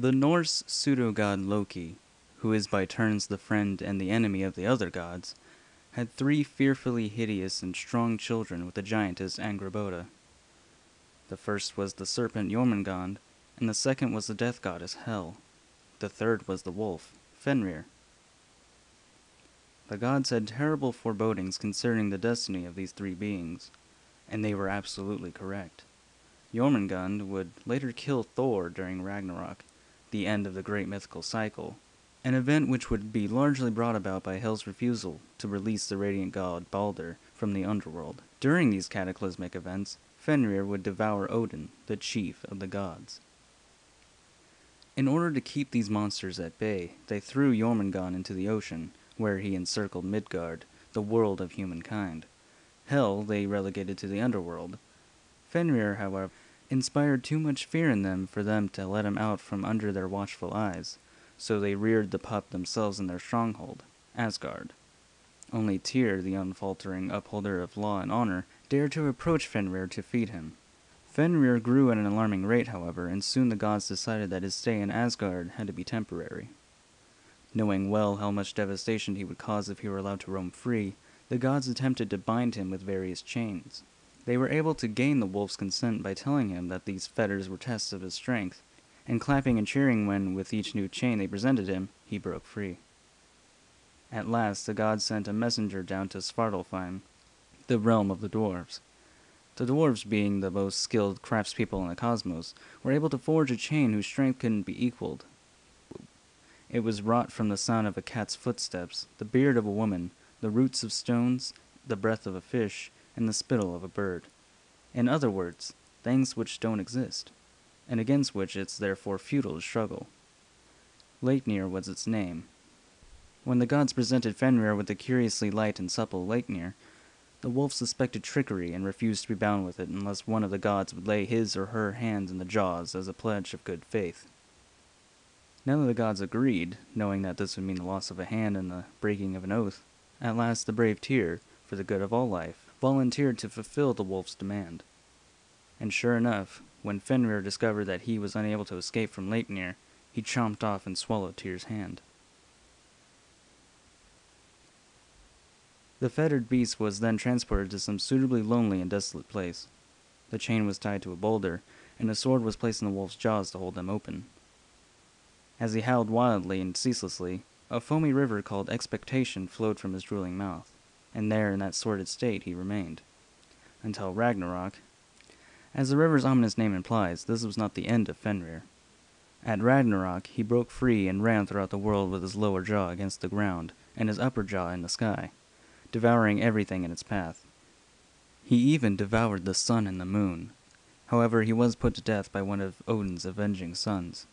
The Norse pseudo-god Loki, who is by turns the friend and the enemy of the other gods, had 3 fearfully hideous and strong children with the giantess Angrboda. The first was the serpent Jormungand, and the second was the death goddess Hel. The third was the wolf, Fenrir. The gods had terrible forebodings concerning the destiny of these 3 beings, and they were absolutely correct. Jormungand would later kill Thor during Ragnarok, the end of the great mythical cycle, an event which would be largely brought about by Hel's refusal to release the radiant god Balder from the underworld. During these cataclysmic events, Fenrir would devour Odin, the chief of the gods. In order to keep these monsters at bay, they threw Jormungand into the ocean, where he encircled Midgard, the world of humankind. Hel they relegated to the underworld. Fenrir, however, inspired too much fear in them for them to let him out from under their watchful eyes, so they reared the pup themselves in their stronghold, Asgard. Only Tyr, the unfaltering upholder of law and honor, dared to approach Fenrir to feed him. Fenrir grew at an alarming rate, however, and soon the gods decided that his stay in Asgard had to be temporary. Knowing well how much devastation he would cause if he were allowed to roam free, the gods attempted to bind him with various chains. They were able to gain the wolf's consent by telling him that these fetters were tests of his strength, and clapping and cheering when, with each new chain they presented him, he broke free. At last, the gods sent a messenger down to Svartalfheim, the realm of the dwarves. The dwarves, being the most skilled craftspeople in the cosmos, were able to forge a chain whose strength couldn't be equaled. It was wrought from the sound of a cat's footsteps, the beard of a woman, the roots of stones, the breath of a fish, and the spittle of a bird. In other words, things which don't exist, and against which it's therefore futile to struggle. Leiknir was its name. When the gods presented Fenrir with the curiously light and supple Leiknir, the wolf suspected trickery and refused to be bound with it unless one of the gods would lay his or her hands in the jaws as a pledge of good faith. None of the gods agreed, knowing that this would mean the loss of a hand and the breaking of an oath. At last the brave Tyr, for the good of all life, volunteered to fulfill the wolf's demand. And sure enough, when Fenrir discovered that he was unable to escape from Leiknir, he chomped off and swallowed Tyr's hand. The fettered beast was then transported to some suitably lonely and desolate place. The chain was tied to a boulder, and a sword was placed in the wolf's jaws to hold them open. As he howled wildly and ceaselessly, a foamy river called Expectation flowed from his drooling mouth, and there in that sordid state he remained. Until Ragnarok. As the river's ominous name implies, this was not the end of Fenrir. At Ragnarok, he broke free and ran throughout the world with his lower jaw against the ground, and his upper jaw in the sky, devouring everything in its path. He even devoured the sun and the moon. However, he was put to death by one of Odin's avenging sons.